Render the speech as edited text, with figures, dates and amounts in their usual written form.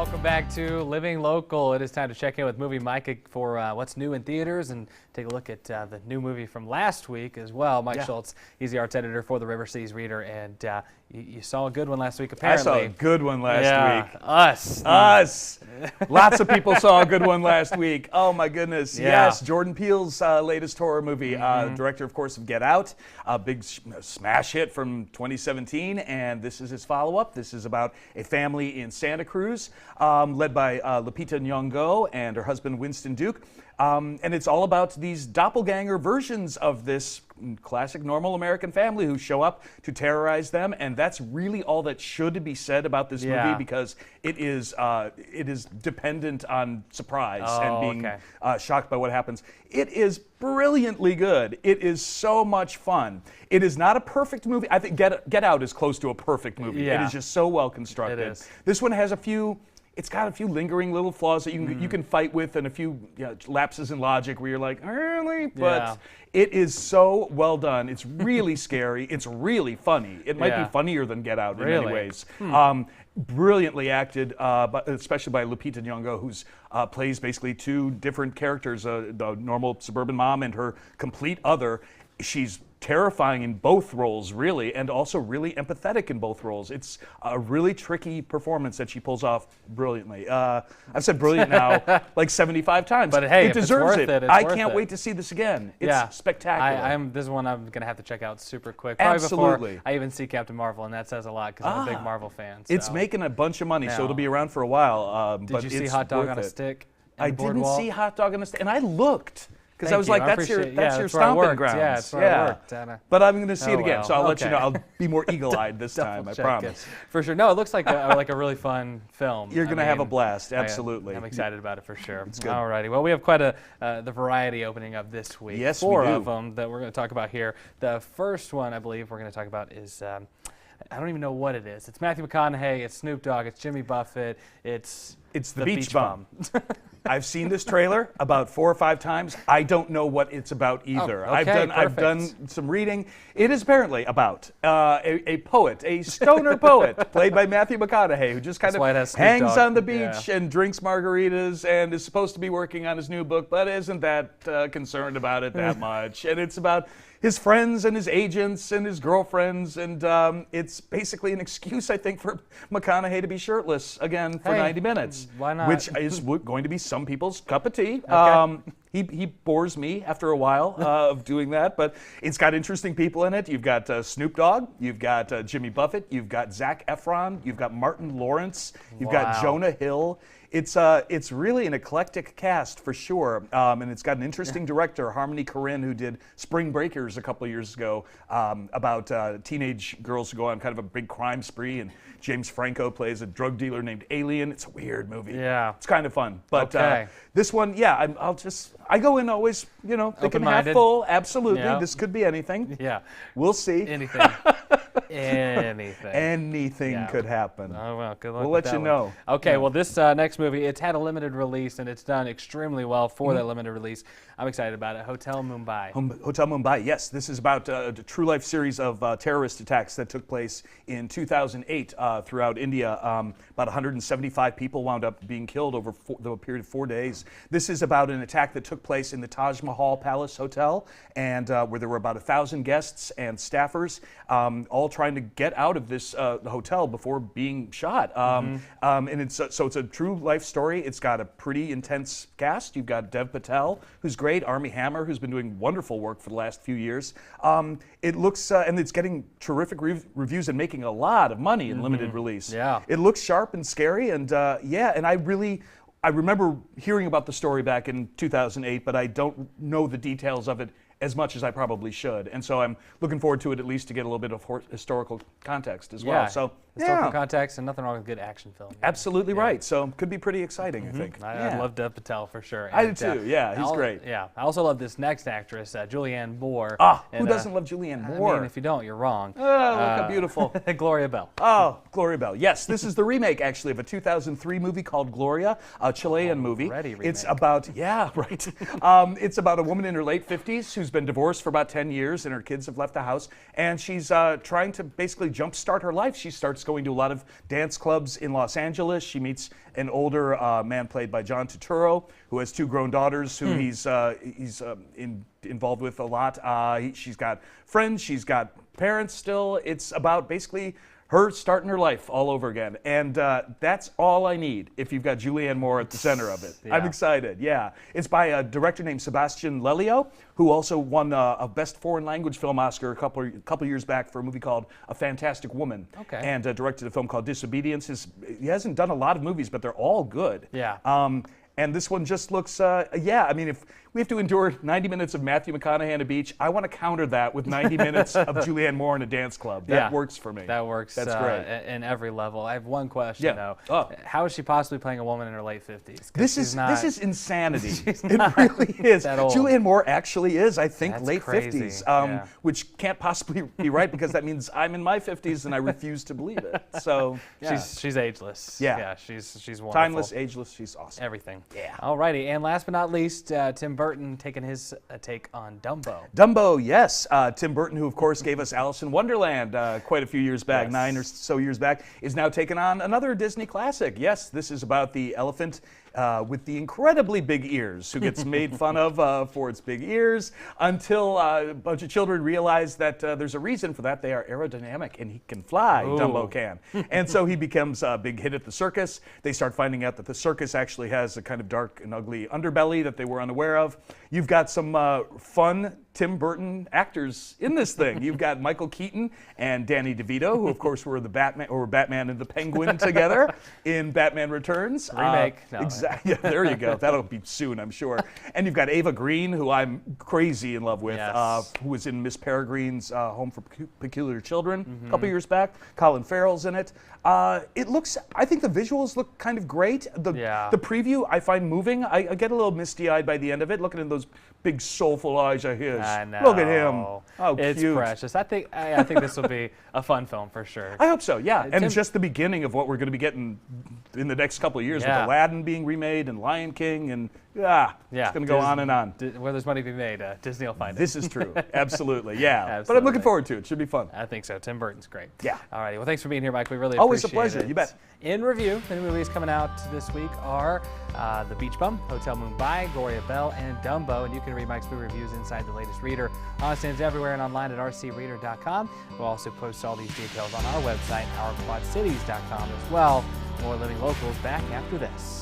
Welcome back to Living Local. It is time to check in with Movie Micah for what's new in theaters and take a look at the new movie from last week as well. Mike Schultz, he's the arts editor for the River Cities Reader, and you saw a good one last week, apparently. I saw a good one last week. Us. Lots of people saw a good one last week. Oh, my goodness. Yeah. Yes, Jordan Peele's latest horror movie. Director, of course, of Get Out, a big smash hit from 2017, and this is his follow-up. This is about a family in Santa Cruz, led by Lupita Nyong'o and her husband Winston Duke. And it's all about these doppelganger versions of this classic normal American family who show up to terrorize them, and that's really all that should be said about this movie because it is dependent on surprise and being shocked by what happens. It is brilliantly good. It is so much fun. It is not a perfect movie. I think Get Out is close to a perfect movie. It is just so well constructed. It is. This one has it's got a few lingering little flaws that you can fight with, and a few lapses in logic where you're like, really? But it is so well done. It's really scary. It's really funny. It might be funnier than Get Out in many ways. Brilliantly acted, especially by Lupita Nyong'o, who's plays basically two different characters, the normal suburban mom and her complete other. She's terrifying in both roles, really, and also really empathetic in both roles. It's a really tricky performance that she pulls off brilliantly. I've said brilliant now like 75 times. But hey, it deserves it. It's I worth can't it. wait to see this again. It's spectacular. This is one I'm going to have to check out super quick. Absolutely. Before I even see Captain Marvel, and that says a lot because I'm a big Marvel fan. So. It's making a bunch of money, so it'll be around for a while. Did you see Hot Dog on a Stick? I didn't see Hot Dog on a Stick, and I looked. Because I was like, that's your stomping grounds. Yeah, that's where I worked. But I'm going to see it again, so I'll let you know. I'll be more eagle-eyed this time, I promise. For sure. No, it looks like a really fun film. You're going to have a blast, absolutely. I'm excited about it for sure. It's good. Alrighty. Well, we have quite the variety opening up this week. Yes, Four we do. of them that we're going to talk about here. The first one I believe we're going to talk about is I don't even know what it is. It's Matthew McConaughey. It's Snoop Dogg. It's Jimmy Buffett. It's the Beach Bum. I've seen this trailer about 4 or 5 times. I don't know what it's about either. Oh, okay, I've done some reading. It is apparently about a poet, a stoner poet, played by Matthew McConaughey, who just kind of hangs on the beach and drinks margaritas and is supposed to be working on his new book, but isn't that concerned about it that much. And it's about his friends and his agents and his girlfriends, and it's basically an excuse, I think, for McConaughey to be shirtless again for 90 minutes. Why not? Which is going to be some people's cup of tea. He bores me after a while of doing that, but it's got interesting people in it. You've got Snoop Dogg, you've got Jimmy Buffett, you've got Zac Efron, you've got Martin Lawrence, you've got Jonah Hill. It's really an eclectic cast for sure, and it's got an interesting director, Harmony Korine, who did Spring Breakers a couple of years ago about teenage girls who go on kind of a big crime spree, and James Franco plays a drug dealer named Alien. It's a weird movie. Yeah, it's kind of fun. But this one, I go in always, thinking half full. Absolutely, this could be anything. Yeah, we'll see. Anything. Anything could happen. Oh, well, good luck. We'll let you know. Okay, well, this next movie, it's had a limited release, and it's done extremely well for that limited release. I'm excited about it. Hotel Mumbai. Hotel Mumbai, yes. This is about a true life series of terrorist attacks that took place in 2008 throughout India. About 175 people wound up being killed over the period of 4 days. This is about an attack that took place in the Taj Mahal Palace Hotel, and where there were about 1,000 guests and staffers, all trying to get out of this hotel before being shot. And it's a true life story. It's got a pretty intense cast. You've got Dev Patel, who's great, Armie Hammer, who's been doing wonderful work for the last few years. It looks, and it's getting terrific reviews and making a lot of money in limited release. Yeah. It looks sharp and scary, and and I remember hearing about the story back in 2008, but I don't know the details of it as much as I probably should. And so I'm looking forward to it at least to get a little bit of historical context as well. So historical context, and nothing wrong with a good action film. Absolutely right. So could be pretty exciting, I think. I love Dev Patel for sure. I do too. He's great. Yeah, I also love this next actress, Julianne Moore. Who doesn't love Julianne Moore? I mean, if you don't, you're wrong. Oh, look how beautiful. Gloria Bell. Oh, Gloria Bell. Yes, this is the remake actually of a 2003 movie called Gloria, a Chilean movie. It's about it's about a woman in her late 50s who's been divorced for about 10 years, and her kids have left the house, and she's trying to basically jumpstart her life. She starts up going to a lot of dance clubs in Los Angeles. She meets an older man played by John Turturro, who has 2 grown daughters who he's involved with a lot. She's got friends, she's got parents still. It's about basically her starting her life all over again. And that's all I need if you've got Julianne Moore at the center of it. Yeah. I'm excited, yeah. It's by a director named Sebastian Lelio, who also won a Best Foreign Language Film Oscar a couple years back for a movie called A Fantastic Woman. Okay. And directed a film called Disobedience. He hasn't done a lot of movies, but they're all good. Yeah. And this one just looks, yeah, I mean, if we have to endure 90 minutes of Matthew McConaughey on a beach, I want to counter that with 90 minutes of Julianne Moore in a dance club. That works for me. That works. That's great. In every level. I have one question, though. Oh. How is she possibly playing a woman in her late 50s? This is insanity. She's it not really is. that old. Julianne Moore actually is, I think, That's late crazy. 50s, Yeah. which can't possibly be right because that means I'm in my 50s and I refuse to believe it. So yeah. She's ageless. Yeah. Yeah, she's wonderful. Timeless, ageless, she's awesome. Everything. Yeah. Alrighty, and last but not least, Tim Burton taking his take on Dumbo. Dumbo, yes. Tim Burton, who of course gave us Alice in Wonderland quite a few years back, Yes. 9 or so years back, is now taking on another Disney classic. Yes, this is about the elephant with the incredibly big ears, who gets made fun of for its big ears, until a bunch of children realize that there's a reason for that. They are aerodynamic and he can fly, Ooh. Dumbo can. And so he becomes a big hit at the circus. They start finding out that the circus actually has a kind of dark and ugly underbelly that they were unaware of. You've got some fun Tim Burton actors in this thing. You've got Michael Keaton and Danny DeVito, who of course were the Batman and the Penguin together in Batman Returns. Remake. No. Exactly. Yeah, there you go. That'll be soon, I'm sure. And you've got Ava Green, who I'm crazy in love with, Yes. who was in Miss Peregrine's Home for Peculiar Children a couple years back. Colin Farrell's in it. I think the visuals look kind of great. The preview I find moving. I get a little misty-eyed by the end of it, looking at those big soulful eyes of his. I know. Look at him. Oh, it's cute. precious. I think this will be a fun film for sure. I hope so, yeah. And Tim- it's just the beginning of what we're going to be getting in the next couple of years with Aladdin being remade and Lion King and it's going to go on and on. Where there's money to be made, Disney will find it. This is true. Absolutely, yeah. But I'm Absolutely. looking forward to it. Should be fun. I think so. Tim Burton's great. Yeah. All righty. Well, thanks for being here, Mike. We really Always a appreciate pleasure. it. You bet. In review, the new movies coming out this week are The Beach Bum, Hotel Mumbai, Gloria Bell, and Dumbo. And you can read Mike's movie reviews inside the latest reader. On stands everywhere and online at rcreader.com. We'll also post all these details on our website, ourquadcities.com as well. More Living Locals back after this.